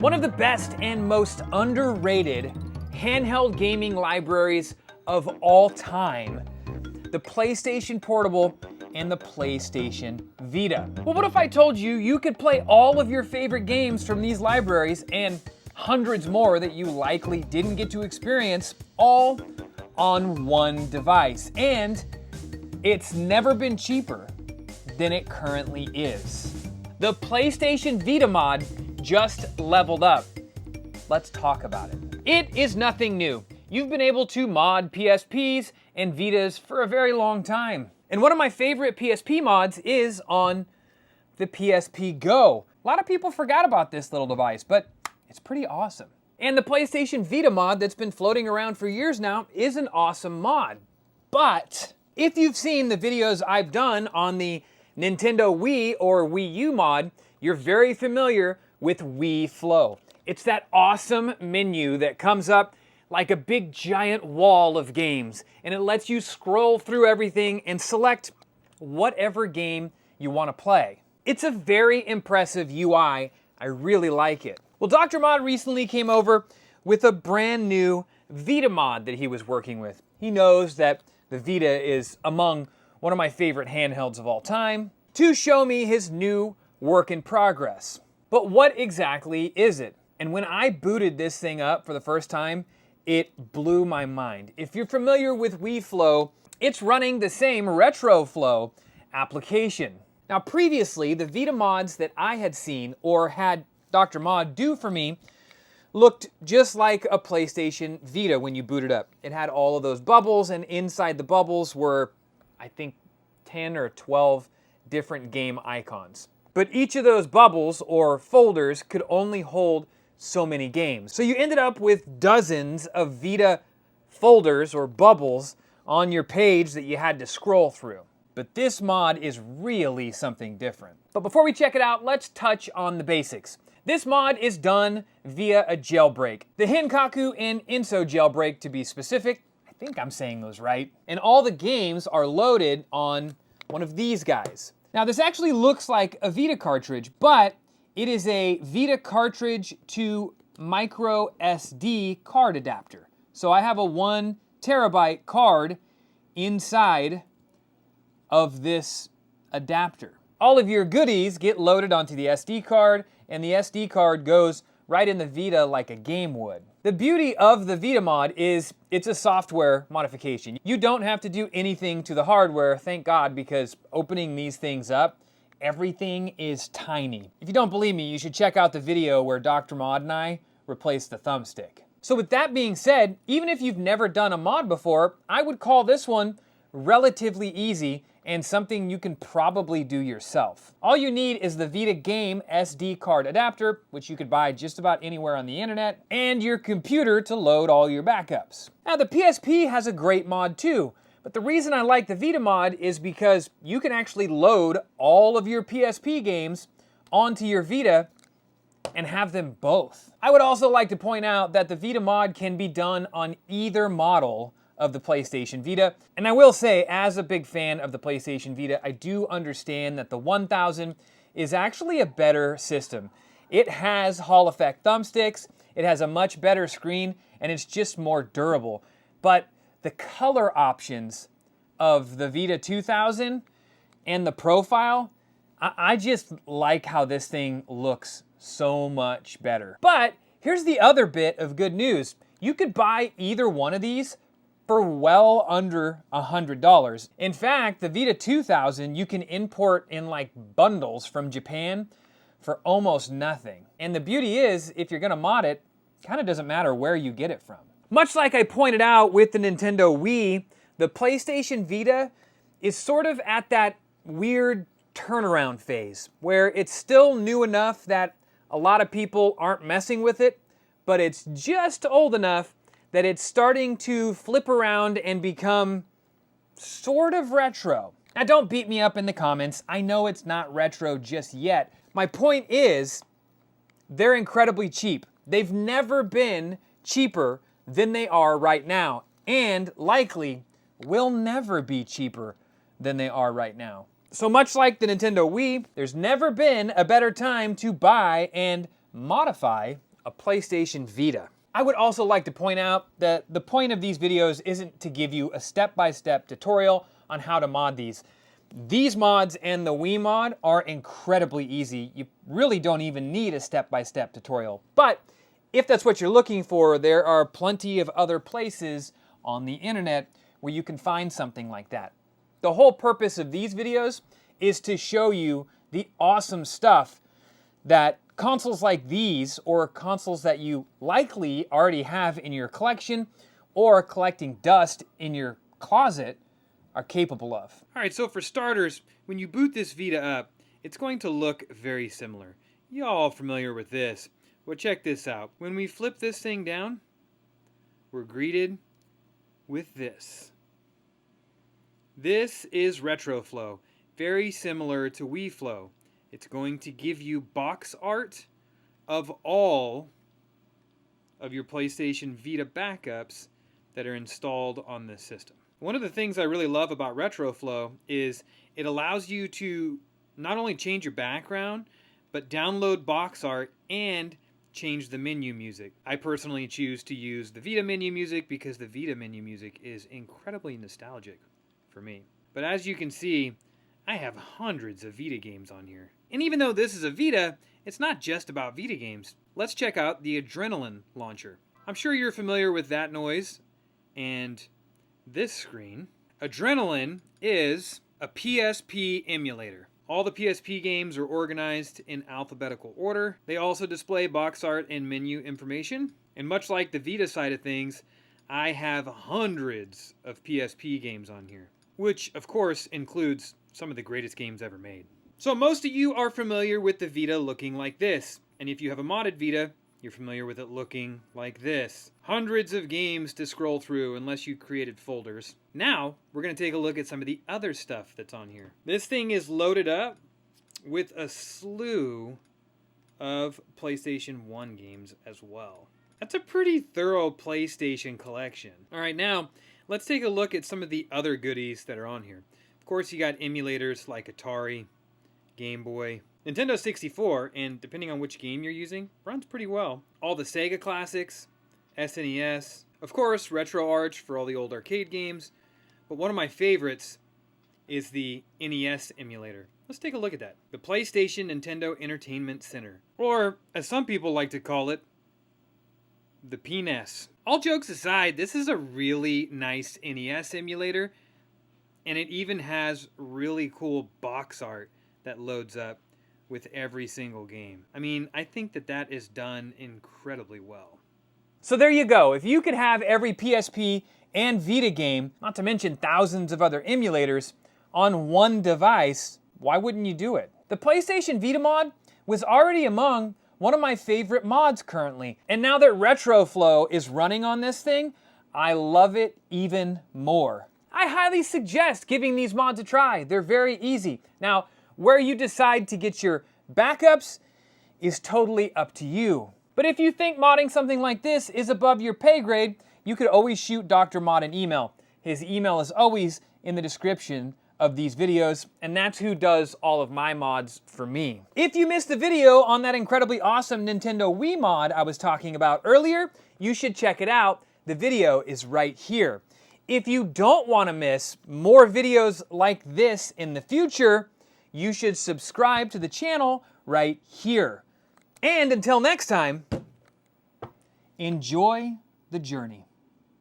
One of the best and most underrated handheld gaming libraries of all time, the PlayStation Portable and the PlayStation Vita. Well, what if I told you you could play all of your favorite games from these libraries and hundreds more that you likely didn't get to experience all on one device? And it's never been cheaper than it currently is. The PlayStation Vita mod just leveled up. Let's talk about it. It is nothing new. You've been able to mod PSPs and Vitas for a very long time. And one of my favorite PSP mods is on the PSP Go. A lot of people forgot about this little device, but it's pretty awesome. And the PlayStation Vita mod that's been floating around for years now is an awesome mod. But if you've seen the videos I've done on the Nintendo Wii or Wii U mod, you're very familiar with Wii Flow. It's that awesome menu that comes up like a big giant wall of games, and it lets you scroll through everything and select whatever game you want to play. It's a very impressive UI. I really like it. Well, Dr. Mod recently came over with a brand new Vita mod that he was working with. He knows that the Vita is among one of my favorite handhelds of all time, to show me his new work in progress. But what exactly is it? And when I booted this thing up for the first time, it blew my mind. If you're familiar with Wii Flow, it's running the same Retro Flow application. Now previously, the Vita mods that I had seen or had Dr. Mod do for me looked just like a PlayStation Vita when you boot it up. It had all of those bubbles, and inside the bubbles were, I think, 10 or 12 different game icons. But each of those bubbles or folders could only hold so many games. So you ended up with dozens of Vita folders or bubbles on your page that you had to scroll through. But this mod is really something different. But before we check it out, let's touch on the basics. This mod is done via a jailbreak. The Henkaku and Inso jailbreak, to be specific. I think I'm saying those right. And all the games are loaded on one of these guys. Now this actually looks like a Vita cartridge, but it is a Vita cartridge to micro SD card adapter. So I have a 1 terabyte card inside of this adapter. All of your goodies get loaded onto the SD card, and the SD card goes right in the Vita like a game would. The beauty of the Vita mod is it's a software modification. You don't have to do anything to the hardware, thank God, because opening these things up, everything is tiny. If you don't believe me, you should check out the video where Dr. Mod and I replaced the thumbstick. So with that being said, even if you've never done a mod before, I would call this one relatively easy and something you can probably do yourself. All you need is the Vita Game SD card adapter, which you could buy just about anywhere on the internet, and your computer to load all your backups. Now the PSP has a great mod too, but the reason I like the Vita mod is because you can actually load all of your PSP games onto your Vita and have them both. I would also like to point out that the Vita mod can be done on either model of the PlayStation Vita. And I will say, as a big fan of the PlayStation Vita, I do understand that the 1000 is actually a better system. It has Hall effect thumbsticks, it has a much better screen, and it's just more durable. But the color options of the Vita 2000 and the profile, I just like how this thing looks so much better. But here's the other bit of good news. You could buy either one of these for well under $100. In fact, the Vita 2000 you can import in like bundles from Japan for almost nothing. And the beauty is, if you're gonna mod it, kind of doesn't matter where you get it from. Much like I pointed out with the Nintendo Wii, the PlayStation Vita is sort of at that weird turnaround phase where it's still new enough that a lot of people aren't messing with it, but it's just old enough that it's starting to flip around and become sort of retro. Now don't beat me up in the comments. I know it's not retro just yet. My point is, they're incredibly cheap. They've never been cheaper than they are right now, and likely will never be cheaper than they are right now. So much like the Nintendo Wii, there's never been a better time to buy and modify a PlayStation Vita. I would also like to point out that the point of these videos isn't to give you a step-by-step tutorial on how to mod these. These mods and the Wii mod are incredibly easy. You really don't even need a step-by-step tutorial. But if that's what you're looking for, there are plenty of other places on the internet where you can find something like that. The whole purpose of these videos is to show you the awesome stuff that consoles like these, or consoles that you likely already have in your collection or collecting dust in your closet, are capable of. All right, so for starters, when you boot this Vita up, it's going to look very similar. Y'all familiar with this. Well, check this out. When we flip this thing down, we're greeted with this. This is RetroFlow, very similar to Wii Flow. It's going to give you box art of all of your PlayStation Vita backups that are installed on this system. One of the things I really love about RetroFlow is it allows you to not only change your background, but download box art and change the menu music. I personally choose to use the Vita menu music because the Vita menu music is incredibly nostalgic for me. But as you can see, I have hundreds of Vita games on here. And even though this is a Vita, it's not just about Vita games. Let's check out the Adrenaline launcher. I'm sure you're familiar with that noise and this screen. Adrenaline is a PSP emulator. All the PSP games are organized in alphabetical order. They also display box art and menu information. And much like the Vita side of things, I have hundreds of PSP games on here, which of course includes some of the greatest games ever made. So most of you are familiar with the Vita looking like this. And if you have a modded Vita, you're familiar with it looking like this. Hundreds of games to scroll through unless you created folders. Now, we're going to take a look at some of the other stuff that's on here. This thing is loaded up with a slew of PlayStation 1 games as well. That's a pretty thorough PlayStation collection. All right, now, let's take a look at some of the other goodies that are on here. Of course, you got emulators like Atari, Game Boy, Nintendo 64, and depending on which game you're using, runs pretty well. All the Sega classics, SNES, of course, RetroArch for all the old arcade games, but one of my favorites is the NES emulator. Let's take a look at that. The PlayStation Nintendo Entertainment Center, or as some people like to call it, the PNES. All jokes aside, this is a really nice NES emulator, and it even has really cool box art that loads up with every single game. I mean, I think that that is done incredibly well. So there you go. If you could have every PSP and Vita game, not to mention thousands of other emulators, on one device, why wouldn't you do it? The PlayStation Vita mod was already among one of my favorite mods currently. And now that RetroFlow is running on this thing, I love it even more. I highly suggest giving these mods a try. They're very easy. Now, where you decide to get your backups is totally up to you. But if you think modding something like this is above your pay grade, you could always shoot Dr. Mod an email. His email is always in the description of these videos, and that's who does all of my mods for me. If you missed the video on that incredibly awesome Nintendo Wii mod I was talking about earlier, you should check it out. The video is right here. If you don't want to miss more videos like this in the future, you should subscribe to the channel right here. And until next time, enjoy the journey.